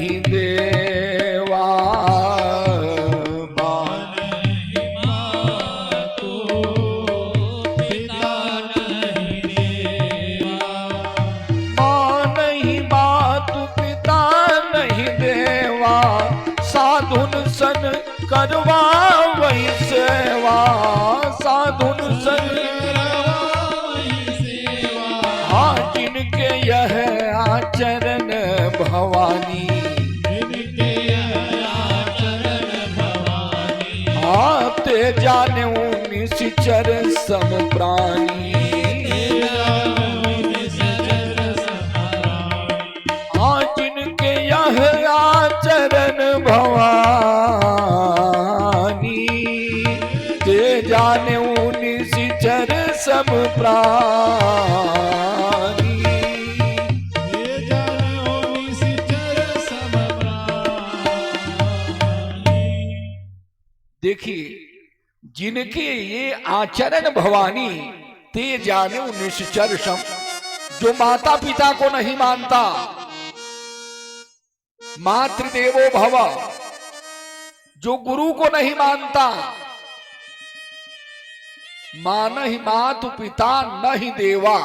नहीं देवा, करवा वही सेवा, साधुन सन हाँ जिनके यह आचरण भवानी, हाँ ते जाने निश्चर सम प्राणी, हाँ जिनके यह आचरण भवानी, जाने निश्चर सब प्राणी, देखिए जिनके ये आचरण भवानी ते जाने निश्चर सम, जो माता पिता को नहीं मानता, मातृदेवो भव, जो गुरु को नहीं मानता, मान ही मातु पिता नहीं देवा,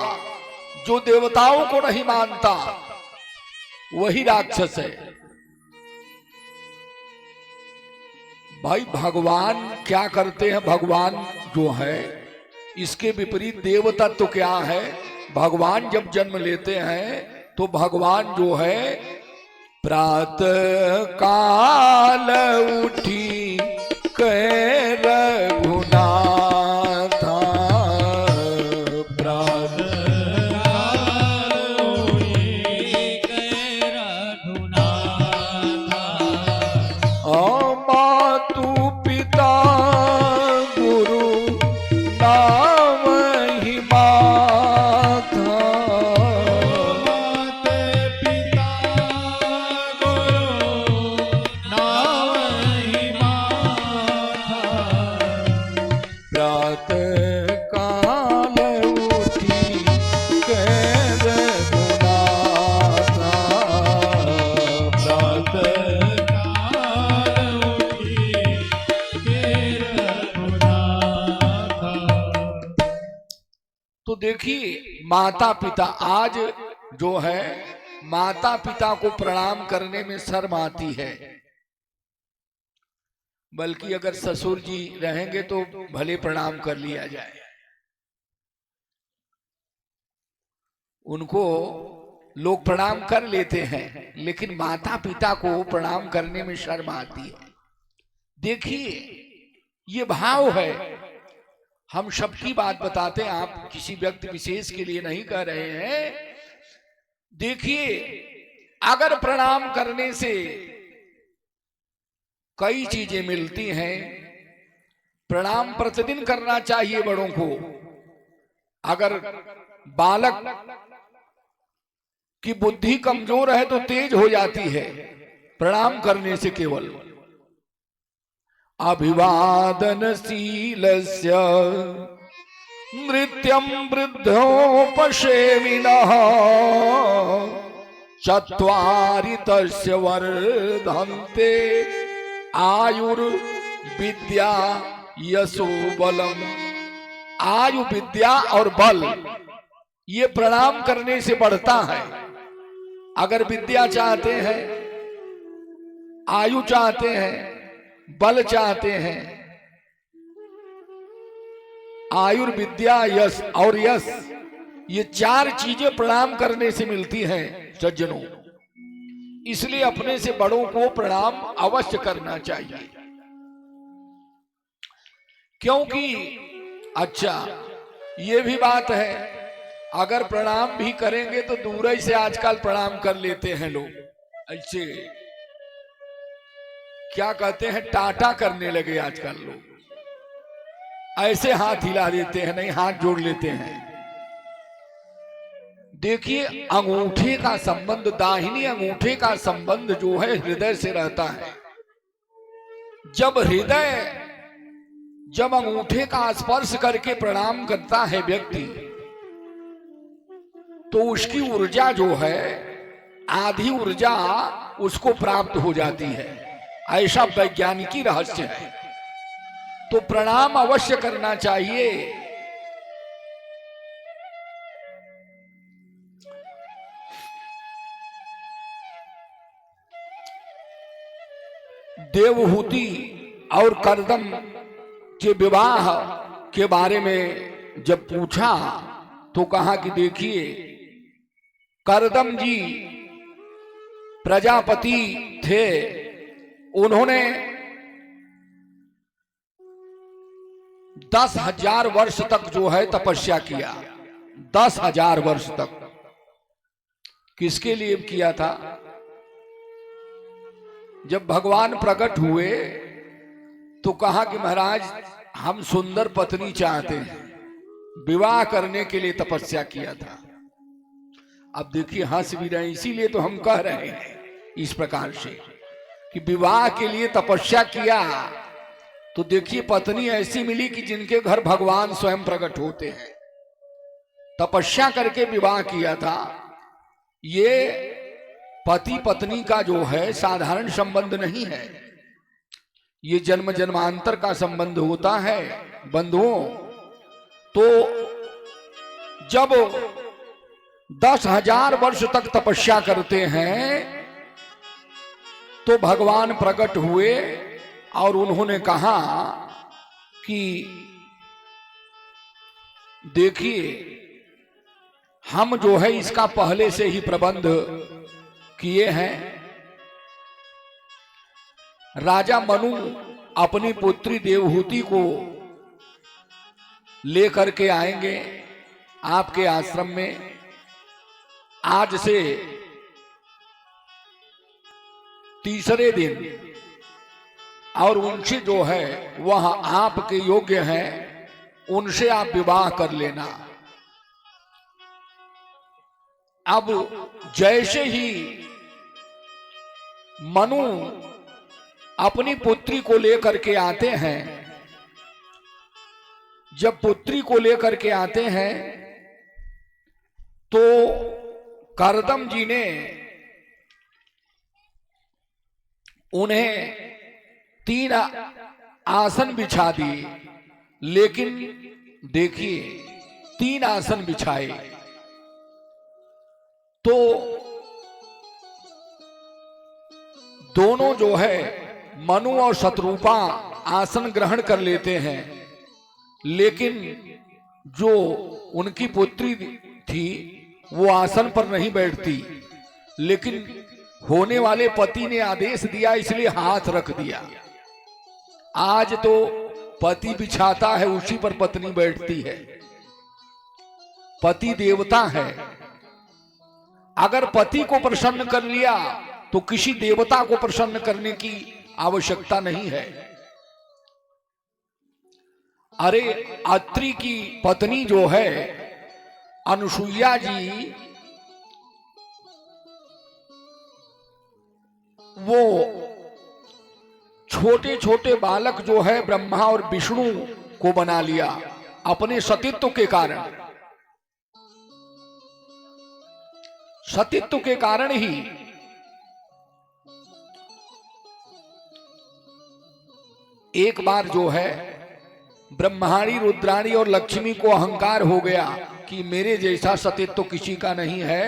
जो देवताओं को नहीं मानता वही राक्षस है। भाई भगवान क्या करते हैं, भगवान जो है इसके विपरीत देव तत्व क्या है। भगवान जब जन्म लेते हैं तो भगवान जो है प्रातः काल उठी कह रघुनाथ, तो देखिए माता पिता आज जो है माता पिता को प्रणाम करने में शर्म आती है, बल्कि अगर ससुर जी रहेंगे तो भले प्रणाम कर लिया जाए। उनको लोग प्रणाम कर लेते हैं, लेकिन माता पिता को प्रणाम करने में शर्म आती है। देखिए ये भाव है, हम सबकी बात बताते हैं, आप किसी व्यक्ति विशेष के लिए नहीं कह रहे हैं। देखिए अगर प्रणाम करने से कई चीजें मिलती हैं, प्रणाम प्रतिदिन करना चाहिए बड़ों को। अगर बालक की बुद्धि कमजोर है तो तेज हो जाती है प्रणाम करने से केवल। अभिवादनशीलस्य नृत्यं वृद्धोपसेविनः चत्वारि तस्य वर्धन्ते आयुर्विद्या यशो बलम। आयु विद्या और बल ये प्रणाम करने से बढ़ता है। अगर विद्या चाहते हैं, आयु चाहते हैं, बल चाहते हैं, आयुर्विद्या यश और यश ये चार चीजें प्रणाम करने से मिलती हैं सज्जनों। इसलिए अपने से बड़ों को प्रणाम अवश्य करना चाहिए। क्योंकि अच्छा ये भी बात है, अगर प्रणाम भी करेंगे तो दूर ही से आजकल प्रणाम कर लेते हैं लोग। ऐसे क्या कहते हैं, टाटा करने लगे आजकल लोग। ऐसे हाथ हिला देते हैं, नहीं हाथ जोड़ लेते हैं। देखिए अंगूठे का संबंध, दाहिनी अंगूठे का संबंध जो है हृदय से रहता है। जब हृदय जब अंगूठे का स्पर्श करके प्रणाम करता है व्यक्ति, तो उसकी ऊर्जा जो है, आधी ऊर्जा उसको प्राप्त हो जाती है। ऐसा वैज्ञानिकी रहस्य है। तो प्रणाम अवश्य करना चाहिए। देवहूति और करदम के विवाह के बारे में जब पूछा तो कहा कि देखिए, करदम जी प्रजापति थे, उन्होंने 10,000 वर्ष तक जो है तपस्या किया। 10,000 वर्ष तक किसके लिए किया था? जब भगवान प्रकट हुए तो कहा कि महाराज हम सुंदर पत्नी चाहते हैं, विवाह करने के लिए तपस्या किया था। अब देखिए हंस भी रहे, इसीलिए तो हम कह रहे हैं इस प्रकार से कि विवाह के लिए तपस्या किया तो देखिए पत्नी ऐसी मिली कि जिनके घर भगवान स्वयं प्रकट होते हैं। तपस्या करके विवाह किया था। ये पति पत्नी का जो है साधारण संबंध नहीं है, ये जन्म जन्मांतर का संबंध होता है बंधुओं। तो जब 10,000 वर्ष तक तपस्या करते हैं तो भगवान प्रकट हुए और उन्होंने कहा कि देखिए हम जो है इसका पहले से ही प्रबंध किए हैं। राजा मनु अपनी पुत्री देवहूति को लेकर के आएंगे आपके आश्रम में। आज से तीसरे दिन, और उनसे जो है वह आपके योग्य हैं, उनसे आप विवाह कर लेना। अब जैसे ही मनु अपनी पुत्री को लेकर के आते हैं, जब पुत्री को लेकर के आते हैं तो करदम जी ने उन्हें 3 आसन बिछा दिए। लेकिन देखिए 3 आसन बिछाए तो दोनों जो है मनु और शत्रुपा आसन ग्रहण कर लेते हैं, लेकिन जो उनकी पुत्री थी वो आसन पर नहीं बैठती। लेकिन होने वाले पति ने आदेश दिया इसलिए हाथ रख दिया। आज तो पति बिछाता है उसी पर पत्नी बैठती है। पति देवता है, अगर पति को प्रसन्न कर लिया तो किसी देवता को प्रसन्न करने की आवश्यकता नहीं है। अरे अत्रि की पत्नी जो है अनुसुईया जी, वो छोटे छोटे बालक जो है ब्रह्मा और विष्णु को बना लिया अपने सतीत्व के कारण। सतीत्व के कारण ही एक बार जो है ब्रह्माणी, रुद्राणी और लक्ष्मी को अहंकार हो गया कि मेरे जैसा सतीत्व किसी का नहीं है,